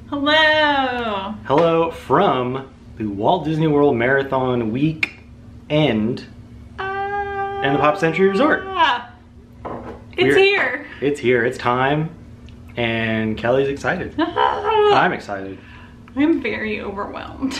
Hello. Hello from the Walt Disney World Marathon week end and the Pop Century Resort. It's here. It's here. It's time. And Kelly's excited. I'm excited. I'm very overwhelmed.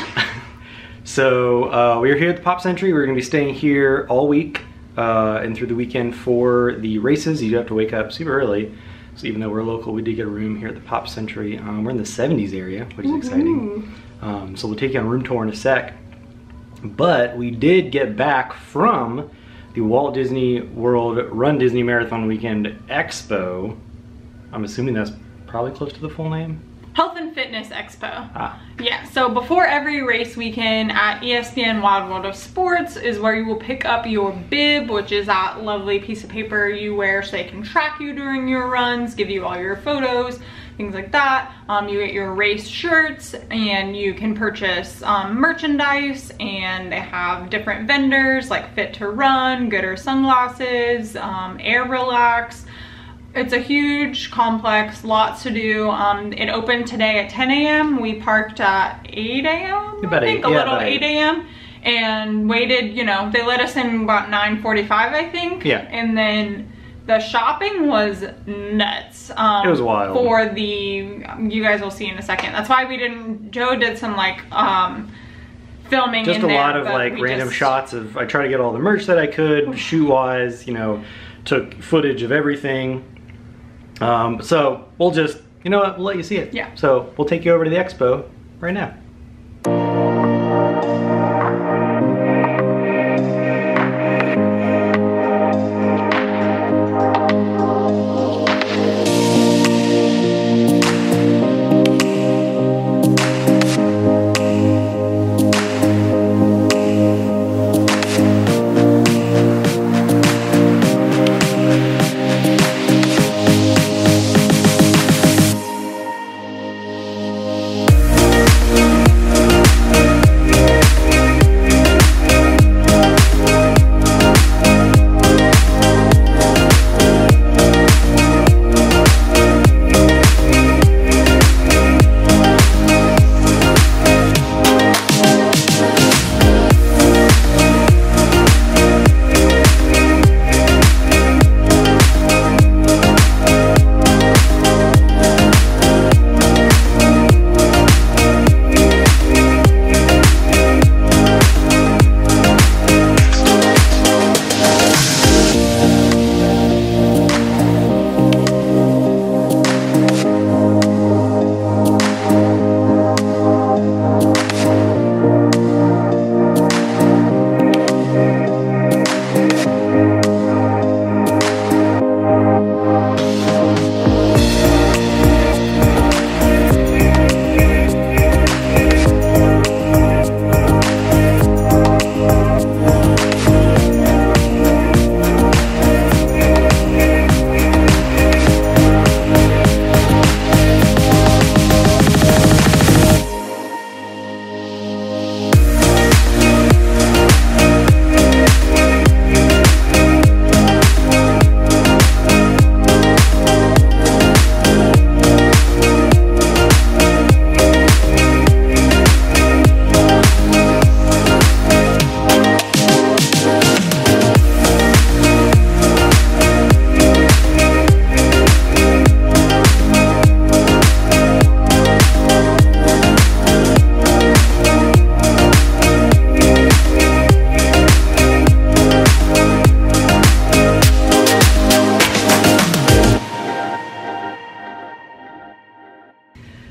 So we're here at the Pop Century. We're going to be staying here all week and through the weekend for the races. You do have to wake up super early. So even though we're local, we did get a room here at the Pop Century. We're in the 70s area, which is exciting. So we'll take you on a room tour in a sec. But we did get back from the Walt Disney World Run Disney Marathon Weekend Expo. I'm assuming that's probably close to the full name. Health and Fitness Expo. Yeah, so before every race weekend at ESPN Wide World of Sports is where you will pick up your bib, which is that lovely piece of paper you wear so they can track you during your runs, give you all your photos, things like that. You get your race shirts and you can purchase merchandise, and they have different vendors like Fit to Run, Gooder Sunglasses, Air Relax. It's a huge complex, lots to do. It opened today at 10 a.m. We parked at 8 a.m. About 8, a little 8 a.m. and waited, you know, they let us in about 9:45, I think. Yeah. And then the shopping was nuts. It was wild. For the, you guys will see in a second. That's why we didn't, Joe did some like, filming just in a there, lot of like random shots of, I tried to get all the merch that I could, shoot wise, you know, took footage of everything. So we'll just, you know what, we'll let you see it. Yeah. So we'll take you over to the expo right now.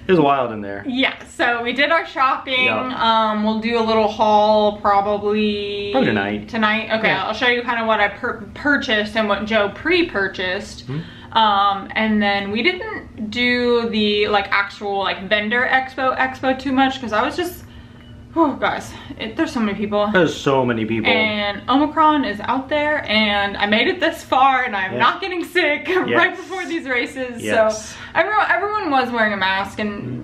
It was wild in there. Yeah, so we did our shopping. Yep. We'll do a little haul probably tonight. Tonight? Okay, yeah. I'll show you kind of what I purchased and what Joe pre-purchased. And then we didn't do the like actual like vendor expo too much because I was just, oh guys, there's so many people. There's so many people. And Omicron is out there, and I made it this far, and I'm not getting sick right before these races. So everyone was wearing a mask, and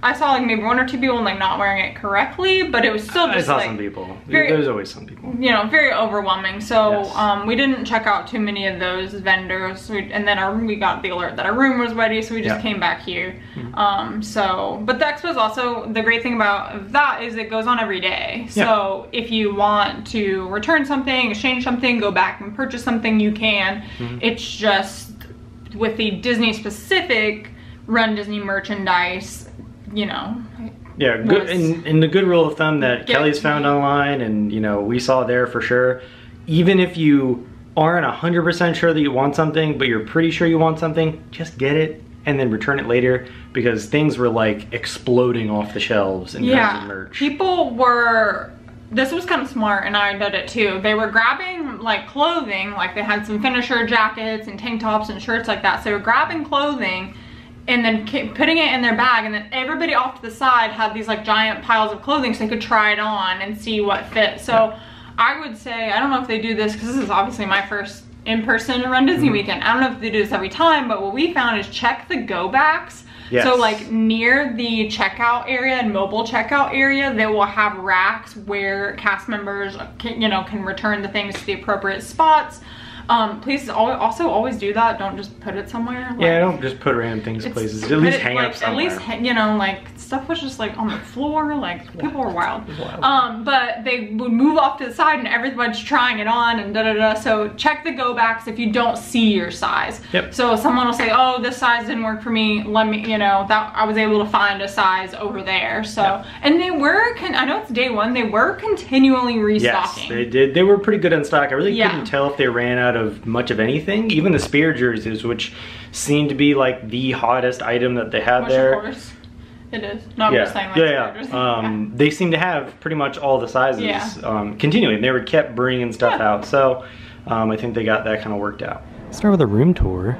I saw like maybe 1 or 2 people like not wearing it correctly, but it was still just I saw like, some people. Very, there's always some people. You know, very overwhelming. So Yes. we didn't check out too many of those vendors, and then we got the alert that our room was ready, so we just came back here. But the expo is also, the great thing about that is it goes on every day. So if you want to return something, exchange something, go back and purchase something, you can. It's just with the Disney specific Run Disney merchandise, you know. Yeah, good. And the good rule of thumb that Kelly's found online, and you know, we saw there for sure, even if you aren't 100% sure that you want something, but you're pretty sure you want something, just get it and then return it later, because things were like exploding off the shelves in terms of merch. People were, this was kind of smart, and I did it too. They were grabbing like clothing, like they had some finisher jackets and tank tops and shirts like that. So they were grabbing clothing and then putting it in their bag, and then everybody off to the side had these like giant piles of clothing so they could try it on and see what fit. So I would say, I don't know if they do this, because this is obviously my first in-person Run Disney weekend. I don't know if they do this every time, but what we found is check the go backs. So like near the checkout area and mobile checkout area, they will have racks where cast members can, you know, can return the things to the appropriate spots. Please also always do that. Don't just put it somewhere. Like, yeah, don't just put random things places. At least hang up somewhere. At least, you know, like stuff was just like on the floor. Like people were wild. But they would move off to the side and everybody's trying it on and da da da. So check the go backs if you don't see your size. So someone will say, oh, this size didn't work for me. Let me, you know, that I was able to find a size over there. So and they were, I know it's day one, they were continually restocking. Yes, they did. They were pretty good in stock. I really couldn't tell if they ran out of much of anything. Even the spear jerseys, which seemed to be like the hottest item that they had there. Of course it is. No, I'm just saying like they seem to have pretty much all the sizes continuing. They were kept bringing stuff out. So I think they got that kind of worked out. Let's start with a room tour.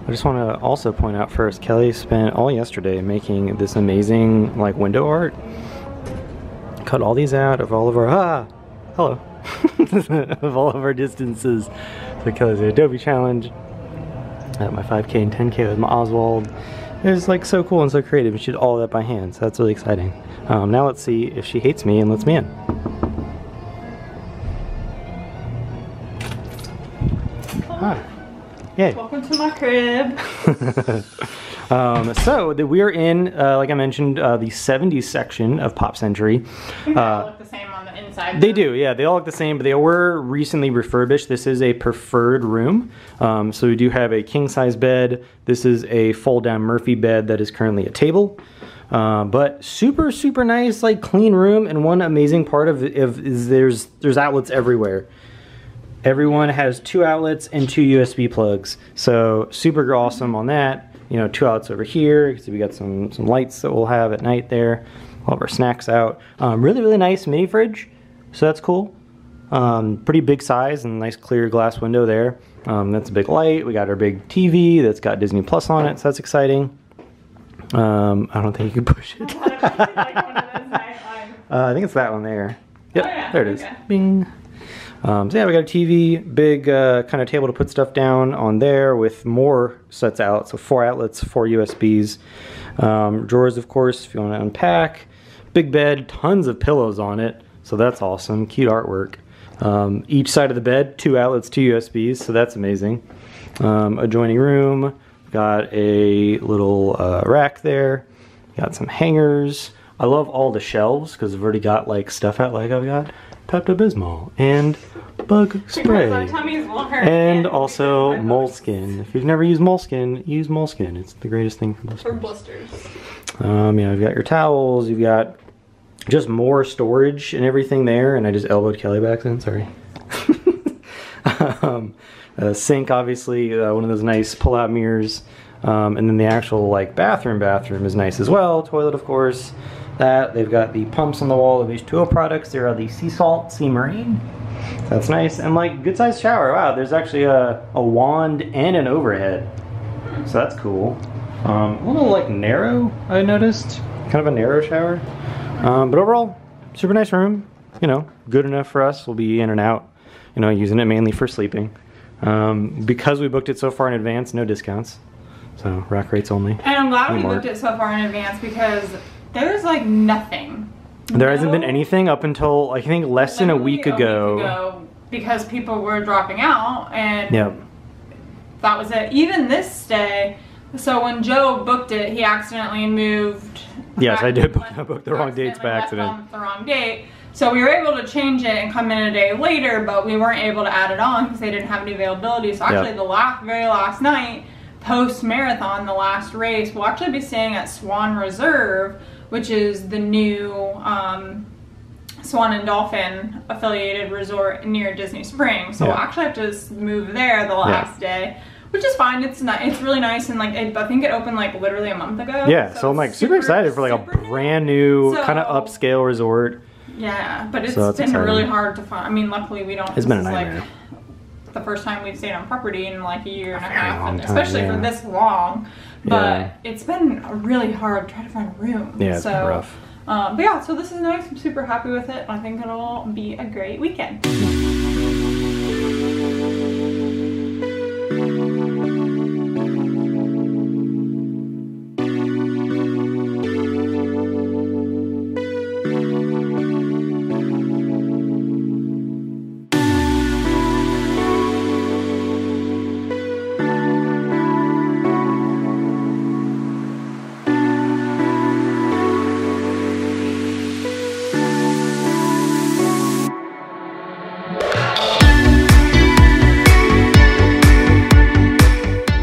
I just want to also point out first, Kelly spent all yesterday making this amazing like window art. Cut all these out of all of our hello. of all of our distances. So Kelly's Adobe challenge. My 5K and 10K with my Oswald. It was like so cool and so creative. She did all of that by hand, so that's really exciting. Now let's see if she hates me and lets me in. Hi. Yay. Welcome to my crib. So we are in, like I mentioned, the 70s section of Pop Century. They all look the same on the inside. They do, yeah. They all look the same, but they were recently refurbished. This is a preferred room. So we do have a king-size bed. This is a fold-down Murphy bed that is currently a table. But super, super nice, like clean room. And one amazing part of it is there's outlets everywhere. Everyone has 2 outlets and 2 USB plugs. So super awesome on that. You know, 2 outlets over here. So we got some lights that we'll have at night there. All of our snacks out. Really, really nice mini fridge. So that's cool. Pretty big size and nice clear glass window there. That's a big light. We got our big TV that's got Disney Plus on it. So that's exciting. I don't think you can push it. I think it's that one there. Yep, there it is. Bing. So yeah, we got a TV, big kind of table to put stuff down on there with more sets out. So 4 outlets, 4 USBs. Drawers, of course, if you want to unpack. Big bed, tons of pillows on it. So that's awesome. Cute artwork. Each side of the bed, 2 outlets, 2 USBs. So that's amazing. Adjoining room. Got a little rack there. Got some hangers. I love all the shelves because I've already got like stuff out. Like I've got Pepto-Bismol and bug spray and also Moleskin. If you've never used Moleskin, use Moleskin. It's the greatest thing for blisters. Yeah, you've got your towels. You've got just more storage and everything there. And I just elbowed Kelly back then. Sorry. Sink, obviously, one of those nice pull-out mirrors. And then the actual like bathroom is nice as well. Toilet, of course. That they've got the pumps on the wall of H2O products. There are the sea salt, sea marine. That's nice, and like good sized shower. Wow, there's actually a wand and an overhead, so that's cool. A little like narrow, I noticed, kind of a narrow shower. But overall, super nice room. You know, good enough for us. We'll be in and out. You know, using it mainly for sleeping. Because we booked it so far in advance, no discounts. So rack rates only. And I'm glad we booked it so far in advance because there's like nothing. There hasn't been anything up until I think less than a week ago. Because people were dropping out, and yep. That was it. Even this day, so when Joe booked it, he accidentally moved. Yes, I did book the wrong dates by accident. The wrong date. So we were able to change it and come in a day later, but we weren't able to add it on because they didn't have any availability. So actually the very last night, post-marathon, the last race, we'll actually be staying at Swan Reserve, which is the new Swan and Dolphin affiliated resort near Disney Springs. So we'll actually have to move there the last day, which is fine. It's nice. It's really nice, and like I think it opened like literally a month ago. Yeah, so I'm like super excited for like a brand new kind of upscale resort. Yeah, but it's been really hard to find. I mean, luckily we don't. It's been a nightmare. Like the first time we've stayed on property in like a year and a half, and especially for this long. But it's been really hard to try to find a room. Yeah, it's been rough. But yeah, so this is nice. I'm super happy with it. I think it'll be a great weekend.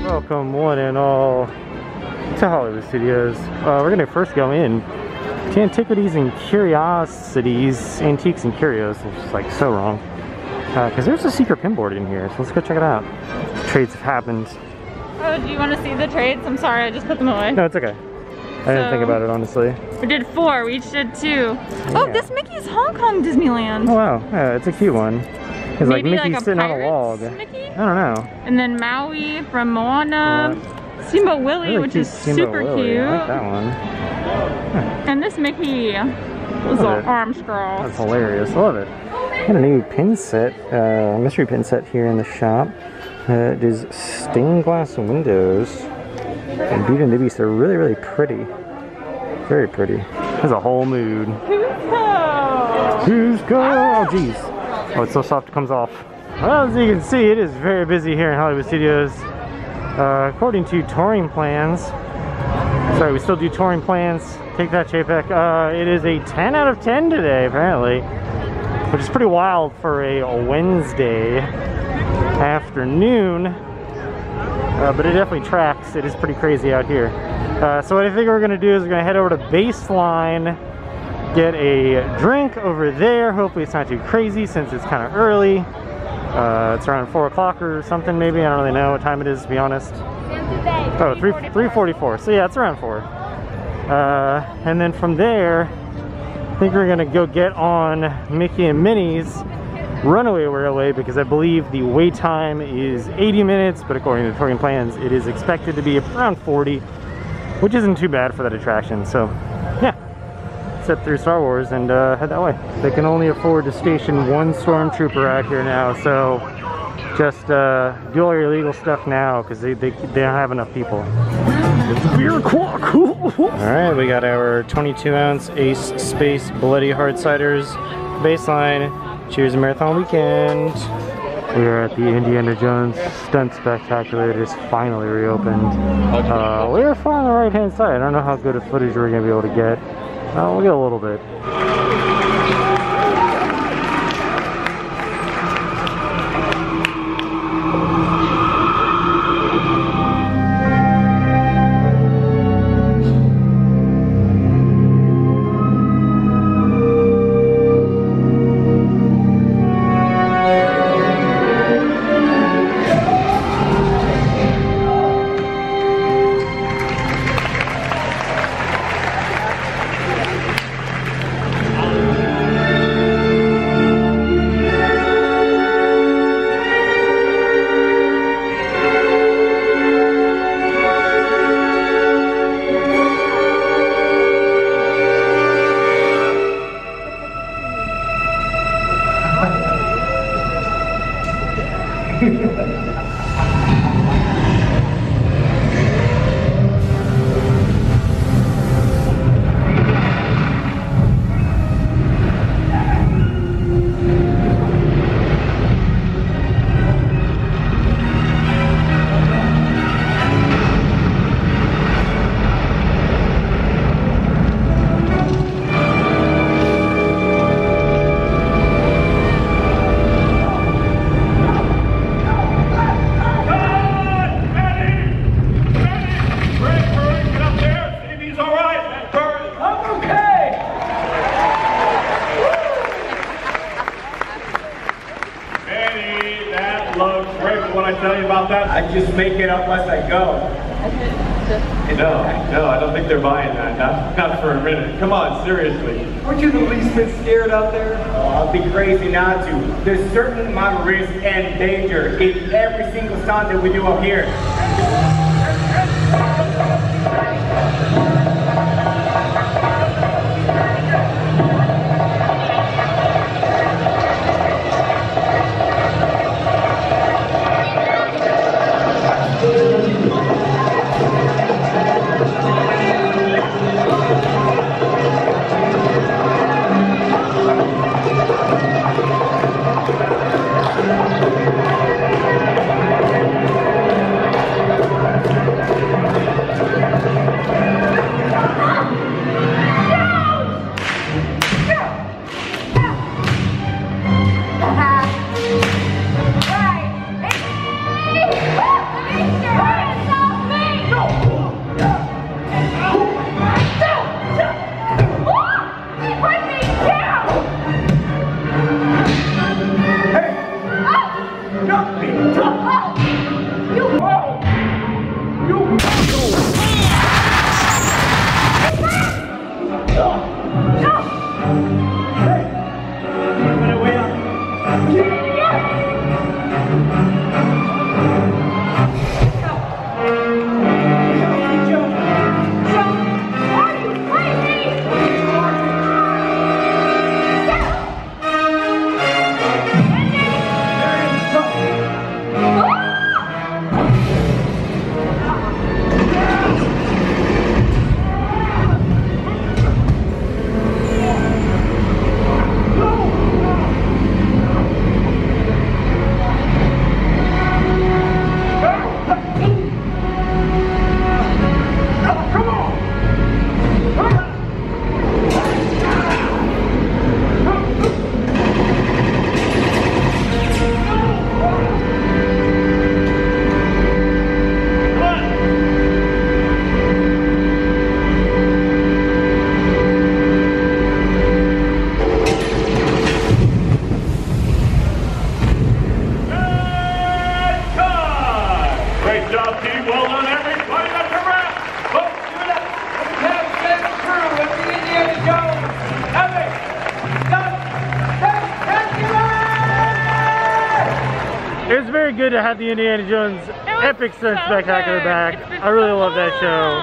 Welcome one and all to Hollywood Studios. We're gonna first go in to Antiquities and Curiosities, Antiques and Curios, which is like so wrong. Because there's a secret pinboard in here, so let's go check it out. Trades have happened. Oh, do you want to see the trades? I'm sorry, I just put them away. No, it's okay. I didn't think about it, honestly. We did 4, we each did 2. Yeah. Oh, this Mickey's Hong Kong Disneyland. Oh wow, yeah, it's a cute one. It's like Mickey's sitting on a log. Mickey? I don't know. And then Maui from Moana. Steamboat Willie, really which is super cute. I like that one. Huh. And this Mickey was an Armstrong. That's hilarious. I love it. Got a new pin set, mystery pin set here in the shop. It is stained glass windows and Beauty and the Beast. They're really, really pretty. Very pretty. There's a whole mood. Cusco! Oh, jeez. Oh, it's so soft it comes off. Well, as you can see, it is very busy here in Hollywood Studios. According to touring plans, sorry, we still do touring plans. Take that, JPEG. It is a 10 out of 10 today, apparently, which is pretty wild for a Wednesday afternoon. But it definitely tracks. It is pretty crazy out here. So what I think we're gonna do is we're gonna head over to Baseline, get a drink over there. Hopefully it's not too crazy since it's kind of early. It's around 4 o'clock or something maybe. I don't really know what time it is, to be honest. Oh, 3:44. So yeah, it's around 4. And then from there, I think we're gonna go get on Mickey and Minnie's Runaway Railway because I believe the wait time is 80 minutes, but according to the touring plans, it is expected to be around 40, which isn't too bad for that attraction. So yeah. Set through Star Wars and head that way. They can only afford to station 1 stormtrooper out here now, so just do all your legal stuff now because they don't have enough people. Alright, we got our 22-ounce Ace Space Bloody Hard Ciders Baseline. Cheers Marathon Weekend. We are at the Indiana Jones Stunt Spectacular. It is finally reopened. We're far on the right hand side. I don't know how good of footage we're going to be able to get. We'll get a little bit. I just make it up as I go. No, I don't think they're buying that. Not for a minute. Come on, seriously. Weren't you the least bit scared out there? Oh, I'll be crazy not to. There's a certain amount of risk and danger in every single stunt that we do up here. It was very good to have the Indiana Jones Epic Stunt Spectacular back. I really love that show.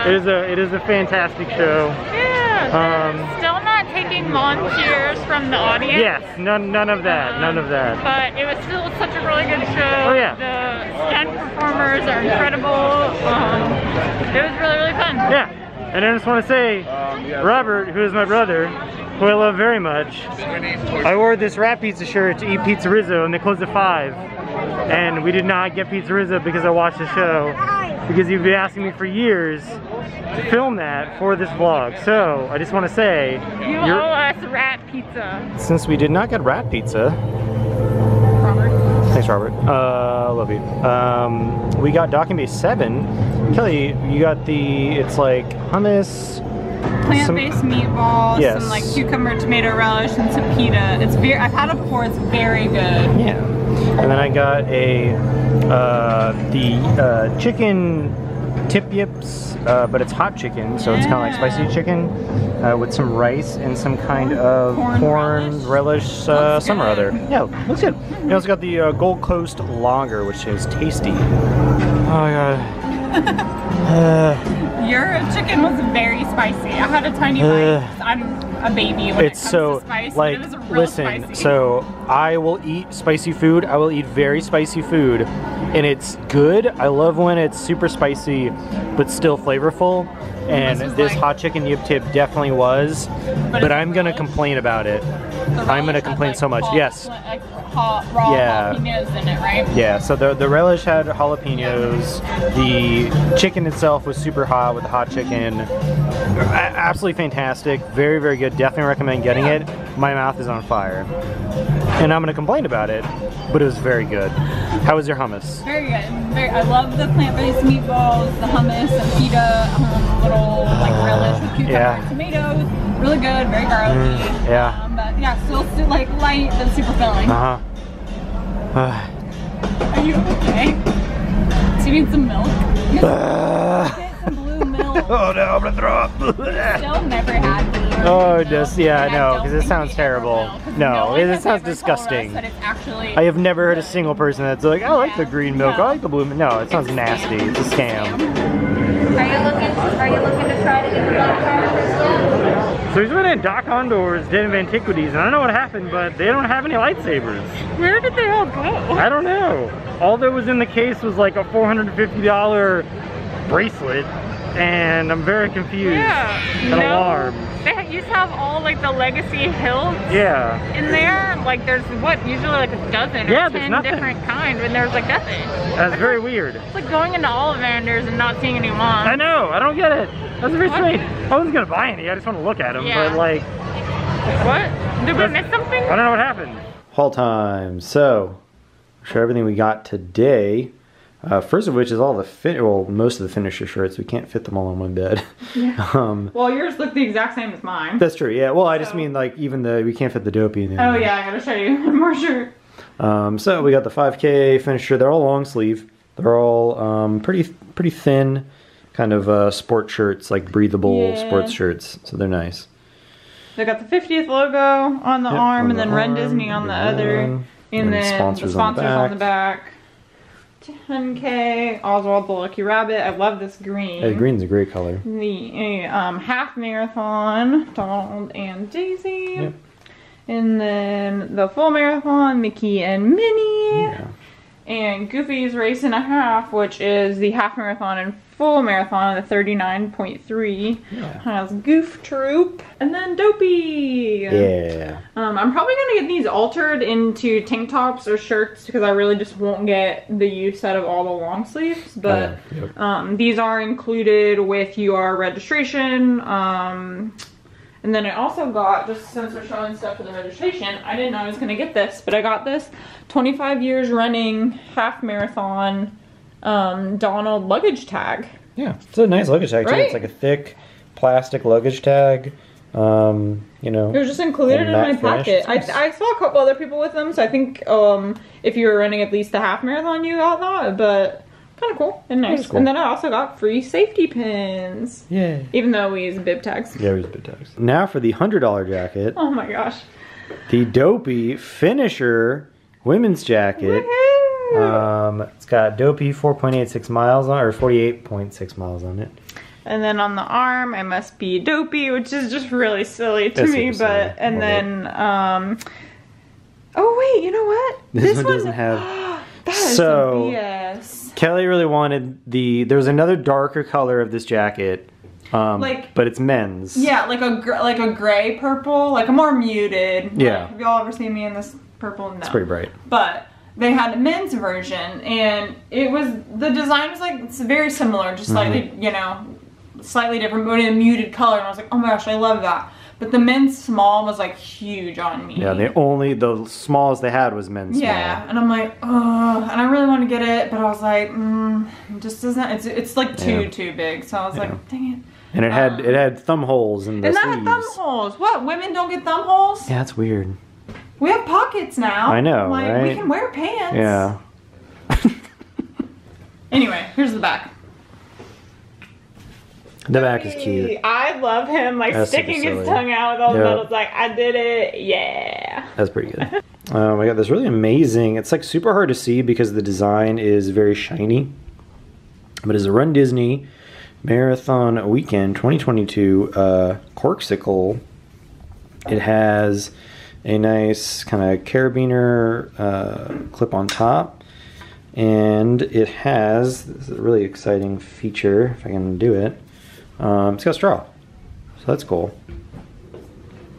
It is a fantastic show. Yeah. Still not taking lawn cheers from the audience. Yes, none of that. None of that. But it was still such a really good show. Oh yeah. The stunt performers are incredible. It was really, really fun. Yeah. And I just want to say, Robert, who is my brother, who I love very much, I wore this Rat Pizza shirt to eat Pizza Rizzo, and they closed at 5. And we did not get Pizza Rizzo because I watched the show, because you've been asking me for years to film that for this vlog. So I just want to say, you owe us Rat Pizza. Since we did not get Rat Pizza, Robert. Thanks, Robert. Love you. We got Docking Bay 7. Kelly, you got it's like hummus, plant-based meatballs, yes, some like cucumber, tomato relish, and some pita. I've had it before. It's very good. Yeah. And then I got the chicken tip yips, but it's hot chicken, so it's kind of like spicy chicken with some rice and some kind of corn relish, some or other. Yeah, looks good. We also got the Gold Coast Lager, which is tasty. Oh my god. Your chicken was very spicy. I had a tiny bite. I'm a baby when it comes to spice, like, but it was real listen, spicy. so I will eat spicy food. I will eat very spicy food, and it's good. I love when it's super spicy, but still flavorful. And this hot chicken yip tip definitely was, but I'm gonna complain about it. I'm gonna complain so much. Yes. Raw jalapenos in it, right? Yeah, so the relish had jalapenos. The chicken itself was super hot with the hot chicken. Absolutely fantastic. Very, very good. Definitely recommend getting it. My mouth is on fire. And I'm going to complain about it, but it was very good. How was your hummus? Very good. I love the plant-based meatballs, the hummus, and pita, little like relish with cucumber and tomatoes. Really good, very garlicky. But yeah, still like light and super filling. Are you okay? Do you need some milk? Get some blue milk. Oh no, I'm gonna throw up. Still never had blue. Oh, just yeah, no, because it sounds terrible. No, it sounds disgusting. I have never heard a single person that's like, I like the green milk, I like the blue milk. No, it sounds nasty. It's a scam. Are you looking to try to get the black card? So he's been in Doc Hondor's Den of Antiquities, and I don't know what happened, but they don't have any lightsabers. Where did they all go? I don't know. All that was in the case was like a $450 bracelet, and I'm very confused and alarmed. They used to have all like the legacy hilts in there. Like there's what, usually like a dozen or 10 different kinds, and there's like nothing. That's very weird. It's like going into Ollivanders and not seeing any wands. I know, I don't get it. That's very strange. I wasn't gonna buy any, I just want to look at them, but like... What? Did we miss something? I don't know what happened. Haul time. So, show everything we got today. First of which is all the most of the finisher shirts. We can't fit them all in one bed. Yeah. Well, yours look the exact same as mine. That's true. Yeah. Well, I just mean like even we can't fit the dopey in there. Oh yeah, I gotta show you one more shirt. So we got the 5K finisher. They're all long sleeve. They're all pretty thin, kind of sport shirts, like breathable sports shirts. So they're nice. They got the 50th logo on the arm, and then RunDisney on the other, and then the sponsors on the back. 10K, Oswald the Lucky Rabbit. I love this green. Yeah, green's a great color. The half marathon, Donald and Daisy. Yep. And then the full marathon, Mickey and Minnie. Yeah. And Goofy's race and a half, which is the half marathon and full marathon, the 39.3. Yeah. Has Goof Troop. And then Dopey. Yeah. I'm probably going to get these altered into tank tops or shirts because I really just won't get the use out of all the long sleeves. But these are included with your registration. And then I also got, just since we're showing stuff for the registration, I didn't know I was going to get this, but I got this 25 years running half marathon Donald luggage tag. Yeah, it's a nice luggage tag too. It's like a thick plastic luggage tag. You know, it was just included in my packet. I saw a couple other people with them, so I think if you were running at least the half marathon, you got that, but kind of cool and nice. Cool. And then I also got free safety pins. Yeah. Even though we use bib tags. Yeah, we use bib tags. Now for the $100 jacket. Oh my gosh. The Dopey Finisher women's jacket. It's got Dopey 4.86 miles on, or 48.6 miles on it. And then on the arm, I must be Dopey, which is just really silly to me. But and then, oh wait, you know what? This one doesn't have. That is some BS. Kelly really wanted there's another darker color of this jacket, but it's men's. Yeah, like a gray purple, like a more muted. Yeah. Like, have y'all ever seen me in this purple? No. It's pretty bright. But they had a men's version, and the design was like, it's very similar, just slightly, you know, slightly different, but in a muted color. And I was like, oh my gosh, I love that. But the men's small was like huge on me. Yeah, the smallest they had was men's small. Yeah, and I'm like, oh, and I really want to get it, but I was like, it just doesn't. It's like too big. So I was like, dang it. And it had thumb holes in the sleeves. And that had thumb holes. What? Women don't get thumb holes? Yeah, that's weird. We have pockets now. I know, like, right? We can wear pants. Yeah. Anyway, here's the back. The back is cute. I love him, like, sticking his tongue out with all the medals, like, I did it, yeah. That's pretty good. I got this really amazing, it's like super hard to see because the design is very shiny, but it's a RunDisney Marathon Weekend 2022 corksicle. It has a nice kind of carabiner clip on top, and it has, this is a really exciting feature, if I can do it. It's got a straw, so that's cool.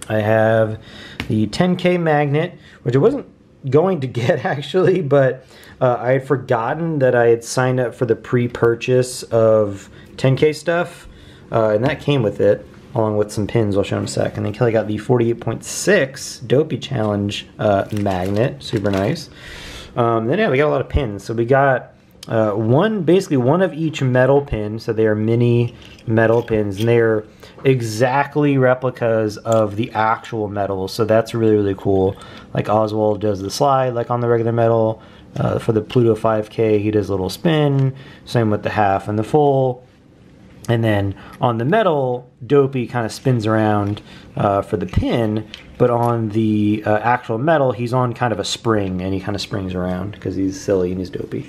I have the 10K magnet, which I wasn't going to get actually, but I had forgotten that I had signed up for the pre-purchase of 10K stuff, and that came with it, along with some pins. I'll show them in a sec. And then Kelly got the 48.6 Dopey Challenge magnet, super nice. Then we got a lot of pins. So we got basically one of each metal pin, so they are mini metal pins, and they are exactly replicas of the actual metal, so that's really, really cool. Like Oswald does the slide like on the regular metal, For the Pluto 5K, he does a little spin, same with the half and the full. And then on the metal, Dopey kind of spins around for the pin, but on the actual metal, he's on kind of a spring, and he kind of springs around because he's silly and he's Dopey.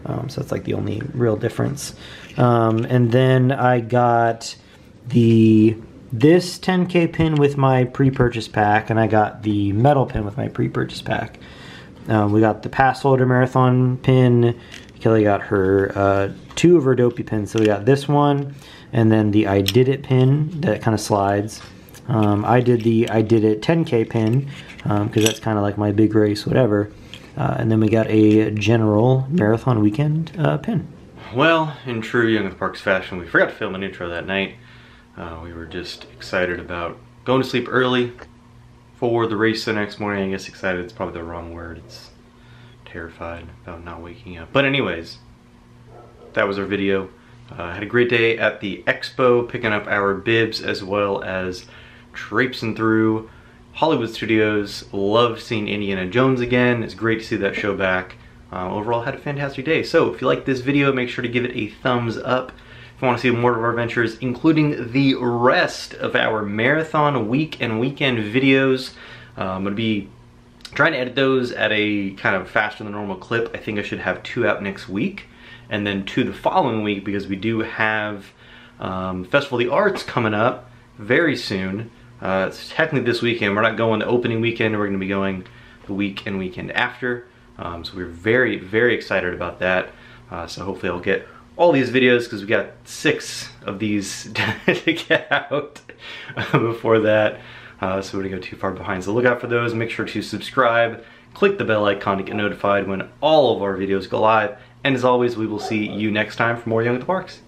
So that's like the only real difference. And then I got this 10K pin with my pre-purchase pack, and I got the metal pin with my pre-purchase pack. We got the Pass Holder Marathon pin. Kelly got her 2 of her Dopey pins, so we got this one, and then the I Did It pin that kind of slides. I did the I Did It 10K pin, because that's kind of like my big race, whatever. And then we got a general marathon weekend pin. Well, in true Young at the Parks fashion, we forgot to film an intro that night. We were just excited about going to sleep early for the race the next morning. I guess excited is probably the wrong word. It's terrified about not waking up. But anyways, that was our video. Had a great day at the Expo, picking up our bibs as well as traipsing through Hollywood Studios. Loved seeing Indiana Jones again. It's great to see that show back. Overall, had a fantastic day. So if you like this video, make sure to give it a thumbs up. If you want to see more of our adventures, including the rest of our marathon week and weekend videos, I'm going to be trying to edit those at a kind of faster than normal clip. I think I should have 2 out next week, and then 2 the following week, because we do have Festival of the Arts coming up very soon. It's technically this weekend. We're not going the opening weekend. We're going to be going the week and weekend after. So we're very, very excited about that. So hopefully I'll get all these videos, because we got 6 of these to get out before that. So we don't go too far behind. So look out for those. Make sure to subscribe. Click the bell icon to get notified when all of our videos go live. And as always, we will see you next time for more Young at the Parks.